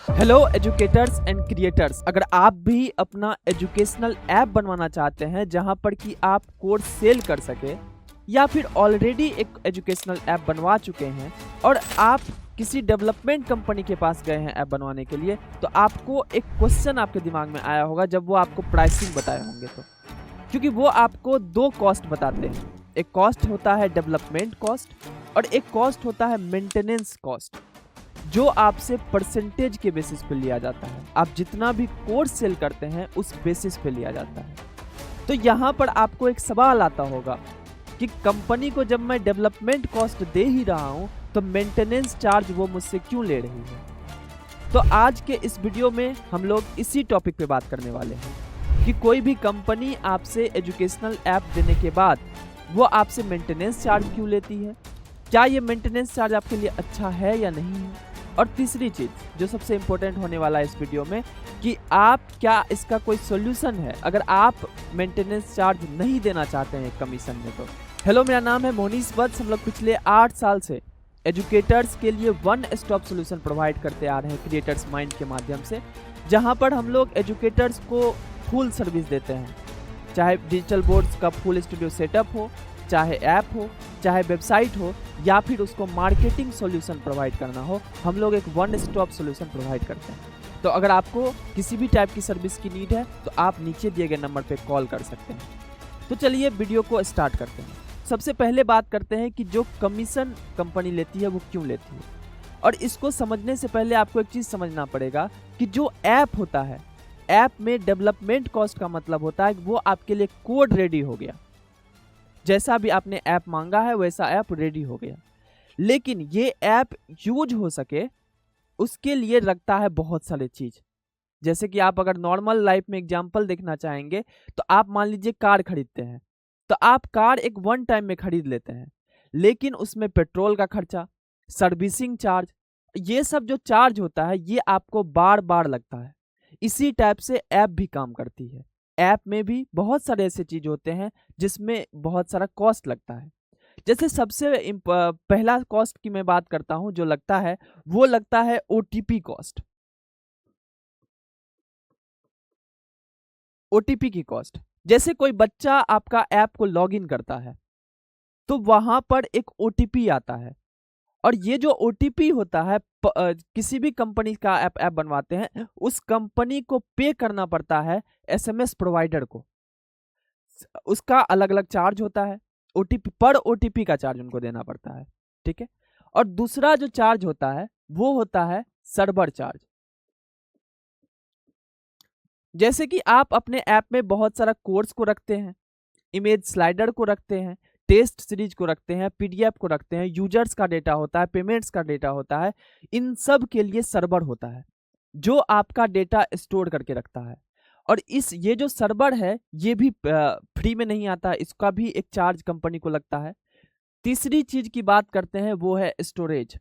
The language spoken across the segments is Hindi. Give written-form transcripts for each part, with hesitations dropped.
हेलो एजुकेटर्स एंड क्रिएटर्स, अगर आप भी अपना एजुकेशनल ऐप बनवाना चाहते हैं जहां पर कि आप कोर्स सेल कर सके या फिर ऑलरेडी एक एजुकेशनल ऐप बनवा चुके हैं और आप किसी डेवलपमेंट कंपनी के पास गए हैं ऐप बनवाने के लिए, तो आपको एक क्वेश्चन आपके दिमाग में आया होगा जब वो आपको प्राइसिंग बताए होंगे। तो क्योंकि वो आपको दो कॉस्ट बताते हैं, एक कॉस्ट होता है डेवलपमेंट कॉस्ट और एक कॉस्ट होता है मेंटेनेंस कॉस्ट, जो आपसे परसेंटेज के बेसिस पे लिया जाता है। आप जितना भी कोर्स सेल करते हैं उस बेसिस पे लिया जाता है। तो यहाँ पर आपको एक सवाल आता होगा कि कंपनी को जब मैं डेवलपमेंट कॉस्ट दे ही रहा हूँ तो मेंटेनेंस चार्ज वो मुझसे क्यों ले रही है। तो आज के इस वीडियो में हम लोग इसी टॉपिक पे बात करने वाले हैं कि कोई भी कंपनी आपसे एजुकेशनल ऐप देने के बाद वो आपसे मेंटेनेंस चार्ज क्यों लेती है, क्या ये मेंटेनेंस चार्ज आपके लिए अच्छा है या नहीं है। और तीसरी चीज जो सबसे इंपॉर्टेंट होने वाला है इस वीडियो में, कि आप क्या इसका कोई सॉल्यूशन है अगर आप मेंटेनेंस चार्ज नहीं देना चाहते हैं कमीशन में। तो हेलो, मेरा नाम है मोनीश वत्स। हम लोग पिछले 8 साल से एजुकेटर्स के लिए वन स्टॉप सॉल्यूशन प्रोवाइड करते आ रहे हैं क्रिएटर्स माइंड के माध्यम से, जहां पर हम लोग एजुकेटर्स को फुल सर्विस देते हैं। चाहे डिजिटल बोर्ड्स का फुल स्टूडियो सेटअप हो, चाहे ऐप हो, चाहे वेबसाइट हो, या फिर उसको मार्केटिंग सॉल्यूशन प्रोवाइड करना हो, हम लोग एक वन स्टॉप सॉल्यूशन प्रोवाइड करते हैं। तो अगर आपको किसी भी टाइप की सर्विस की नीड है तो आप नीचे दिए गए नंबर पे कॉल कर सकते हैं। तो चलिए वीडियो को स्टार्ट करते हैं। सबसे पहले बात करते हैं कि जो कमीशन कंपनी लेती है वो क्यों लेती है। और इसको समझने से पहले आपको एक चीज समझना पड़ेगा कि जो ऐप होता है, ऐप में डेवलपमेंट कॉस्ट का मतलब होता है कि वो आपके लिए कोड रेडी हो गया, जैसा भी आपने ऐप मांगा है वैसा ऐप रेडी हो गया। लेकिन ये ऐप यूज हो सके उसके लिए लगता है बहुत सारे चीज। जैसे कि आप अगर नॉर्मल लाइफ में एग्जांपल देखना चाहेंगे तो आप मान लीजिए कार खरीदते हैं, तो आप कार एक वन टाइम में खरीद लेते हैं, लेकिन उसमें पेट्रोल का खर्चा, सर्विसिंग चार्ज, ये सब जो चार्ज होता है ये आपको बार बार लगता है। इसी टाइप से ऐप भी काम करती है। ऐप में भी बहुत सारे ऐसे चीज होते हैं जिसमें बहुत सारा कॉस्ट लगता है। जैसे सबसे पहला कॉस्ट की मैं बात करता हूं जो लगता है, वो लगता है ओटीपी कॉस्ट। ओटीपी की कॉस्ट, जैसे कोई बच्चा आपका ऐप को लॉगिन करता है तो वहां पर एक ओटीपी आता है, और ये जो ओटीपी होता है किसी भी कंपनी का ऐप बनवाते हैं उस कंपनी को पे करना पड़ता है एसएमएस प्रोवाइडर को। उसका अलग अलग चार्ज होता है, ओटीपी पर ओटीपी का चार्ज उनको देना पड़ता है, ठीक है। और दूसरा जो चार्ज होता है वो होता है सर्वर चार्ज। जैसे कि आप अपने ऐप में बहुत सारा कोर्स को रखते हैं, इमेज स्लाइडर को रखते हैं, टेस्ट सीरीज को रखते हैं, पीडीएफ को रखते हैं, यूजर्स का डेटा होता है, पेमेंट्स का डेटा होता है, इन सब के लिए सर्वर होता है जो आपका डेटा स्टोर करके रखता है। और ये जो सर्वर है ये भी फ्री में नहीं आता, इसका भी एक चार्ज कंपनी को लगता है। तीसरी चीज की बात करते हैं वो है स्टोरेज।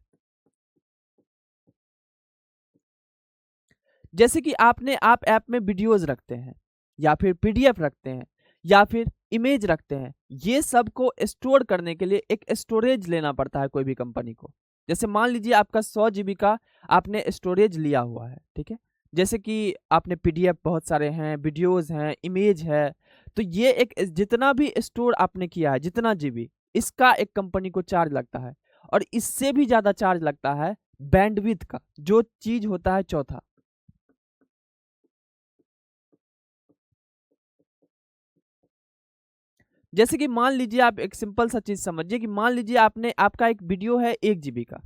जैसे कि आप ऐप में वीडियोज रखते हैं या फिर पीडीएफ रखते हैं या फिर इमेज रखते हैं, ये सब को स्टोर करने के लिए एक स्टोरेज लेना पड़ता है कोई भी कंपनी को। जैसे मान लीजिए आपका 100 जीबी का आपने स्टोरेज लिया हुआ है, ठीक है। जैसे कि आपने पीडीएफ बहुत सारे हैं, वीडियोज हैं, इमेज है, तो ये एक जितना भी स्टोर आपने किया है, जितना जीबी, इसका एक कंपनी को चार्ज लगता है। और इससे भी ज्यादा चार्ज लगता है बैंडविड्थ का, जो चीज होता है चौथा। जैसे कि मान लीजिए आप एक सिंपल सा चीज समझिए कि मान लीजिए आपका एक वीडियो है 1 जीबी का,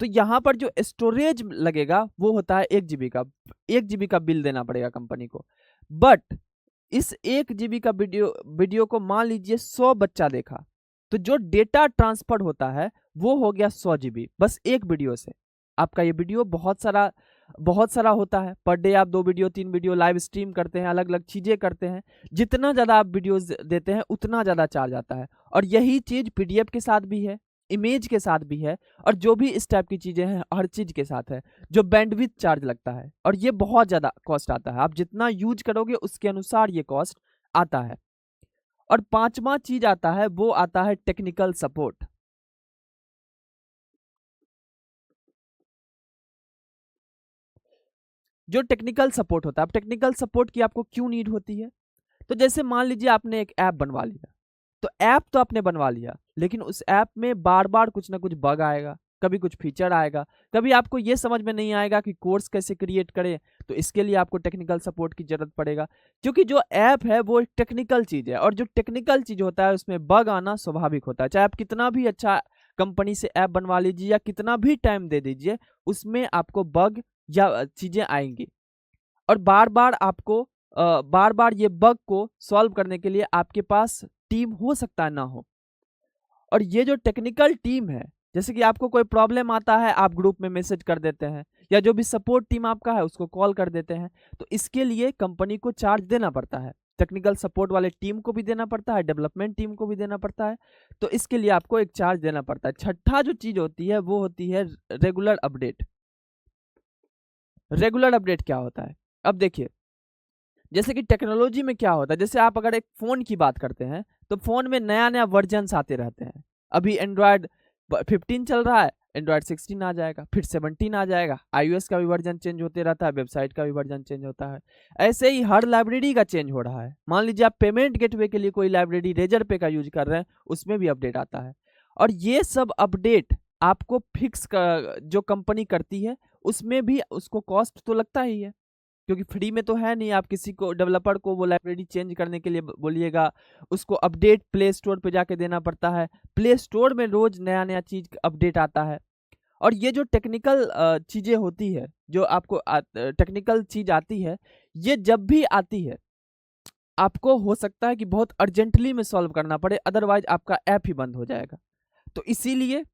तो यहाँ पर जो स्टोरेज लगेगा वो होता है 1 जीबी का। 1 जीबी का बिल देना पड़ेगा कंपनी को। बट इस 1 जीबी का वीडियो को मान लीजिए 100 बच्चा देखा, तो जो डेटा ट्रांसफर होता है वो हो गया 100 जीबी, बस एक वीडियो से। आपका ये वीडियो बहुत सारा होता है, पर डे आप 2 वीडियो 3 वीडियो लाइव स्ट्रीम करते हैं, अलग अलग चीजें करते हैं, जितना ज्यादा आप वीडियोस देते हैं उतना ज्यादा चार्ज आता है। और यही चीज पीडीएफ के साथ भी है, इमेज के साथ भी है, और जो भी इस टाइप की चीजें हैं हर चीज के साथ है, जो बैंडविड्थ चार्ज लगता है, और ये बहुत ज्यादा कॉस्ट आता है। आप जितना यूज करोगे उसके अनुसार ये कॉस्ट आता है। और पांचवा चीज आता है वो आता है टेक्निकल सपोर्ट। जो टेक्निकल सपोर्ट होता है। अब टेक्निकल सपोर्ट की आपको क्यों नीड होती है? तो जैसे मान लीजिए आपने एक ऐप बनवा लिया, तो ऐप तो आपने बनवा लिया, लेकिन उस ऐप में बार बार कुछ ना कुछ बग आएगा, कभी कुछ फीचर आएगा, कभी आपको ये समझ में नहीं आएगा कि कोर्स कैसे क्रिएट करें, तो इसके लिए आपको टेक्निकल सपोर्ट की जरूरत पड़ेगा। क्योंकि जो ऐप है वो एक टेक्निकल चीज है, और जो टेक्निकल चीज होता है उसमें बग आना स्वाभाविक होता है। चाहे आप कितना भी अच्छा कंपनी से ऐप बनवा लीजिए या कितना भी टाइम दे दीजिए, उसमें आपको बग या चीजें आएंगी, और बार बार ये बग को सॉल्व करने के लिए आपके पास टीम हो सकता है ना हो। और ये जो टेक्निकल टीम है, जैसे कि आपको कोई प्रॉब्लम आता है, आप ग्रुप में मैसेज कर देते हैं, या जो भी सपोर्ट टीम आपका है उसको कॉल कर देते हैं, तो इसके लिए कंपनी को चार्ज देना पड़ता है। टेक्निकल सपोर्ट वाले टीम को भी देना पड़ता है, डेवलपमेंट टीम को भी देना पड़ता है, तो इसके लिए आपको एक चार्ज देना पड़ता है। छठा जो चीज होती है वो होती है रेगुलर अपडेट। रेगुलर अपडेट क्या होता है? अब देखिए, जैसे कि टेक्नोलॉजी में क्या होता है, जैसे आप अगर एक फ़ोन की बात करते हैं, तो फ़ोन में नया-नया वर्जन्स आते रहते हैं। अभी एंड्रॉयड 15 चल रहा है, एंड्रॉयड 16 आ जाएगा, फिर 17 आ जाएगा, आईओएस का भी वर्जन चेंज होते रहता है, वेबसाइट का भी वर्जन चेंज होता है। ऐसे ही हर लाइब्रेरी का चेंज हो रहा है। मान लीजिए आप पेमेंट गेटवे के लिए कोई लाइब्रेरी रेजर पे का यूज कर रहे हैं, उसमें भी अपडेट आता है। और ये सब अपडेट आपको फिक्स जो कंपनी करती है, उसमें भी उसको कॉस्ट तो लगता ही है, क्योंकि फ्री में तो है नहीं। आप किसी को, डेवलपर को, वो लाइब्रेरी चेंज करने के लिए बोलिएगा, उसको अपडेट प्ले स्टोर पे जाके देना पड़ता है। प्ले स्टोर में रोज नया नया चीज अपडेट आता है। और ये जो टेक्निकल चीजें होती है, जो आपको टेक्निकल चीज आती है, ये जब भी आती है आपको हो सकता है कि बहुत अर्जेंटली में सॉल्व करना पड़े, अदरवाइज आपका ऐप ही बंद हो जाएगा। तो इसीलिए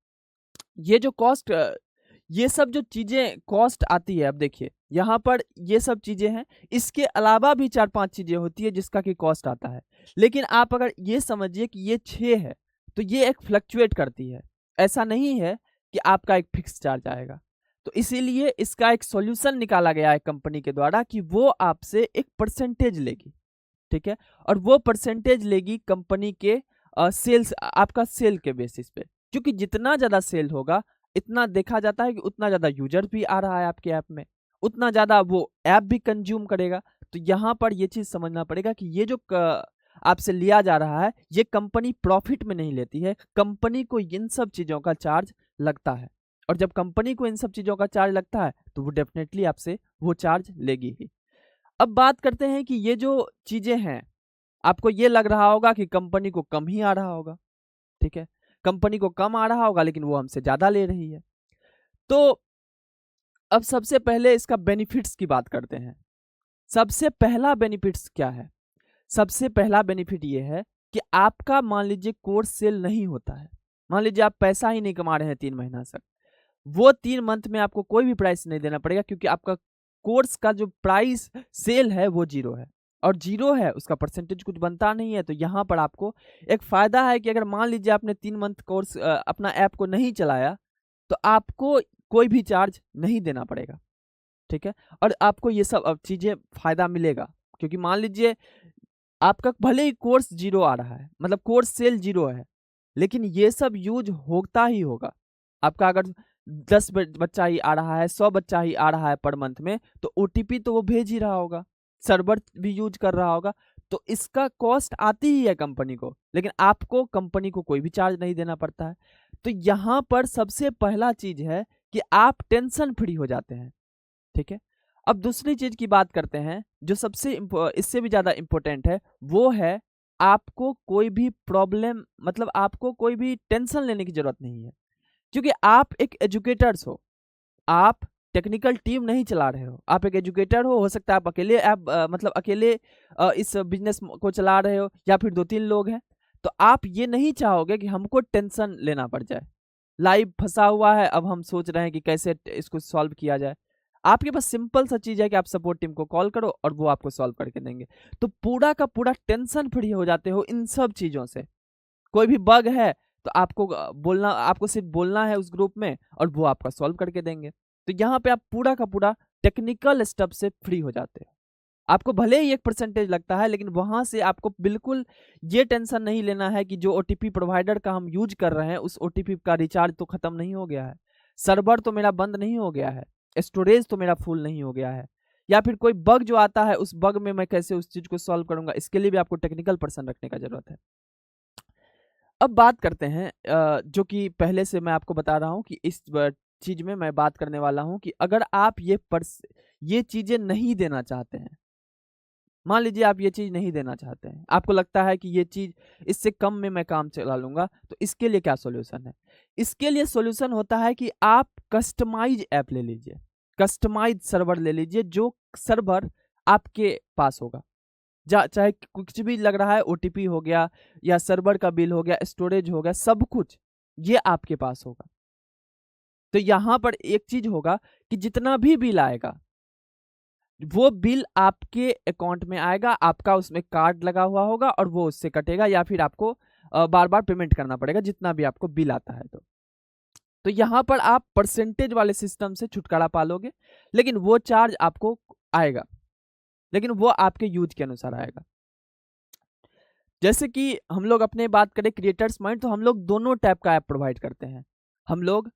ये जो कॉस्ट, ये सब जो चीजें कॉस्ट आती है, अब देखिए यहाँ पर ये सब चीजें हैं, इसके अलावा भी 4-5 चीजें होती है जिसका कि कॉस्ट आता है। लेकिन आप अगर ये समझिए कि ये 6 है, तो ये एक फ्लक्चुएट करती है, ऐसा नहीं है कि आपका एक फिक्स चार्ज आएगा। तो इसीलिए इसका एक सॉल्यूशन निकाला गया है कंपनी के द्वारा कि वो आपसे एक परसेंटेज लेगी, ठीक है, और वो परसेंटेज लेगी कंपनी के सेल्स, आपका सेल के बेसिस पे। क्योंकि जितना ज्यादा सेल होगा, इतना देखा जाता है कि उतना ज्यादा यूजर भी आ रहा है आपके ऐप में, उतना ज्यादा वो ऐप भी कंज्यूम करेगा। तो यहाँ पर ये चीज समझना पड़ेगा कि ये जो आपसे लिया जा रहा है, ये कंपनी प्रॉफिट में नहीं लेती है, कंपनी को इन सब चीजों का चार्ज लगता है। और जब कंपनी को इन सब चीजों का चार्ज लगता है, तो वो डेफिनेटली आपसे वो चार्ज लेगी ही। अब बात करते हैं कि ये जो चीजें हैं, आपको ये लग रहा होगा कि कंपनी को कम ही आ रहा होगा, ठीक है, कंपनी को कम आ रहा होगा, लेकिन वो हमसे ज्यादा ले रही है। तो अब सबसे पहले इसका बेनिफिट्स की बात करते हैं। सबसे पहला बेनिफिट्स क्या है? सबसे पहला बेनिफिट ये है कि आपका, मान लीजिए कोर्स सेल नहीं होता है, मान लीजिए आप पैसा ही नहीं कमा रहे हैं 3 महीना तक, वो 3 मंथ में आपको कोई भी प्राइस नहीं देना पड़ेगा, क्योंकि आपका कोर्स का जो प्राइस सेल है वो 0 है, और 0 है, उसका परसेंटेज कुछ बनता नहीं है। तो यहाँ पर आपको एक फायदा है कि अगर मान लीजिए आपने 3 मंथ कोर्स अपना ऐप को नहीं चलाया, तो आपको कोई भी चार्ज नहीं देना पड़ेगा, ठीक है, और आपको ये सब अब चीजें फायदा मिलेगा। क्योंकि मान लीजिए आपका भले ही कोर्स 0 आ रहा है, मतलब कोर्स सेल 0 है, लेकिन ये सब यूज होता ही होगा। आपका अगर 10 बच्चा ही आ रहा है, 100 बच्चा ही आ रहा है पर मंथ में, तो ओटीपी तो वो भेज ही रहा होगा, सर्वर भी यूज कर रहा होगा, तो इसका कॉस्ट आती ही है कंपनी को, लेकिन आपको, कंपनी को कोई भी चार्ज नहीं देना पड़ता है। तो यहाँ पर सबसे पहला चीज है कि आप टेंशन फ्री हो जाते हैं, ठीक है। अब दूसरी चीज की बात करते हैं, जो सबसे इससे भी ज्यादा इंपॉर्टेंट है, वो है आपको कोई भी प्रॉब्लम, मतलब आपको कोई भी टेंशन लेने की जरूरत नहीं है, क्योंकि आप एक एजुकेटर्स हो, आप टेक्निकल टीम नहीं चला रहे हो, आप एक एजुकेटर हो सकता है आप अकेले ऐप मतलब अकेले इस बिजनेस को चला रहे हो, या फिर 2-3 लोग हैं, तो आप ये नहीं चाहोगे कि हमको टेंशन लेना पड़ जाए, लाइव फंसा हुआ है, अब हम सोच रहे हैं कि कैसे इसको सॉल्व किया जाए। आपके पास सिंपल सा चीज है कि आप सपोर्ट टीम को कॉल करो और वो आपको सॉल्व करके देंगे। तो पूरा का पूरा टेंशन फ्री हो जाते हो इन सब चीजों से। कोई भी बग है तो आपको बोलना, आपको सिर्फ बोलना है उस ग्रुप में, और वो आपका सॉल्व करके देंगे। तो यहाँ पे आप पूरा का पूरा टेक्निकल स्टेप से फ्री हो जाते हो। आपको भले ही 1% लगता है, लेकिन वहां से आपको बिल्कुल ये टेंशन नहीं लेना है कि जो ओटीपी प्रोवाइडर का हम यूज कर रहे हैं, उस ओटीपी का रिचार्ज तो खत्म नहीं हो गया है, सर्वर तो मेरा बंद नहीं हो गया है, स्टोरेज तो मेरा फुल नहीं हो गया है, या फिर कोई बग जो आता है उस बग में मैं कैसे उस चीज को सॉल्व करूंगा, इसके लिए भी आपको टेक्निकल पर्सन रखने का जरूरत है। अब बात करते हैं जो कि पहले से मैं आपको बता रहा हूं कि इस चीज में मैं बात करने वाला हूं कि अगर आप ये चीजें नहीं देना चाहते हैं, मान लीजिए आप ये चीज नहीं देना चाहते हैं, आपको लगता है कि ये चीज इससे कम में मैं काम चला लूंगा, तो इसके लिए क्या सॉल्यूशन है? इसके लिए सॉल्यूशन होता है कि आप कस्टमाइज ऐप ले लीजिए, कस्टमाइज सर्वर ले लीजिए, जो सर्वर आपके पास होगा, चाहे कुछ भी लग रहा है, ओटीपी हो गया या सर्वर का बिल हो गया, स्टोरेज हो गया, सब कुछ ये आपके पास होगा। तो यहां पर एक चीज होगा कि जितना भी बिल आएगा वो बिल आपके अकाउंट में आएगा, आपका उसमें कार्ड लगा हुआ होगा और वो उससे कटेगा, या फिर आपको बार बार पेमेंट करना पड़ेगा जितना भी आपको बिल आता है। तो यहाँ पर आप परसेंटेज वाले सिस्टम से छुटकारा पालोगे, लेकिन वो चार्ज आपको आएगा, लेकिन वो आपके यूज के अनुसार आएगा। जैसे कि हम लोग अपने बात करें क्रिएटर्स माइंड, तो हम लोग दोनों टाइप का ऐप प्रोवाइड करते हैं। हम लोग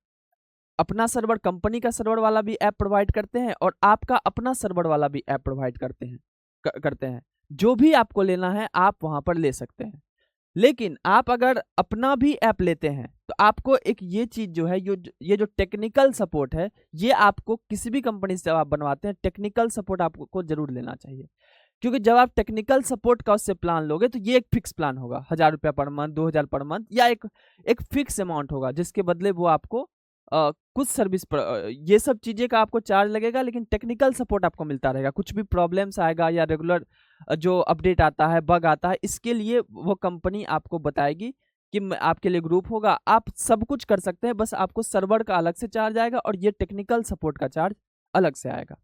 अपना सर्वर, कंपनी का सर्वर वाला भी ऐप प्रोवाइड करते हैं और आपका अपना सर्वर वाला भी ऐप प्रोवाइड करते हैं। जो भी आपको लेना है आप वहां पर ले सकते हैं। लेकिन आप अगर अपना भी ऐप लेते हैं तो आपको एक ये चीज जो है, ये जो टेक्निकल सपोर्ट है, ये आपको किसी भी कंपनी से जब आप बनवाते हैं टेक्निकल सपोर्ट आपको जरूर लेना चाहिए। क्योंकि जब आप टेक्निकल सपोर्ट का उससे प्लान लोगे तो ये एक फिक्स प्लान होगा, 1000 रुपया पर मंथ, 2000 पर मंथ, या एक फिक्स अमाउंट होगा जिसके बदले वो आपको कुछ सर्विस पर ये सब चीजें का आपको चार्ज लगेगा, लेकिन टेक्निकल सपोर्ट आपको मिलता रहेगा। कुछ भी प्रॉब्लम्स आएगा या रेगुलर जो अपडेट आता है, बग आता है, इसके लिए वो कंपनी आपको बताएगी कि आपके लिए ग्रुप होगा, आप सब कुछ कर सकते हैं, बस आपको सर्वर का अलग से चार्ज आएगा और ये टेक्निकल सपोर्ट का चार्ज अलग से आएगा।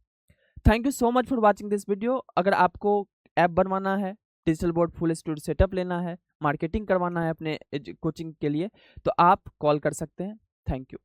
Thank you so much for watching this video. अगर आपको ऐप बनवाना है, digital board full studio setup लेना है, मार्केटिंग करवाना है अपने कोचिंग के लिए, तो आप कॉल कर सकते हैं। Thank you.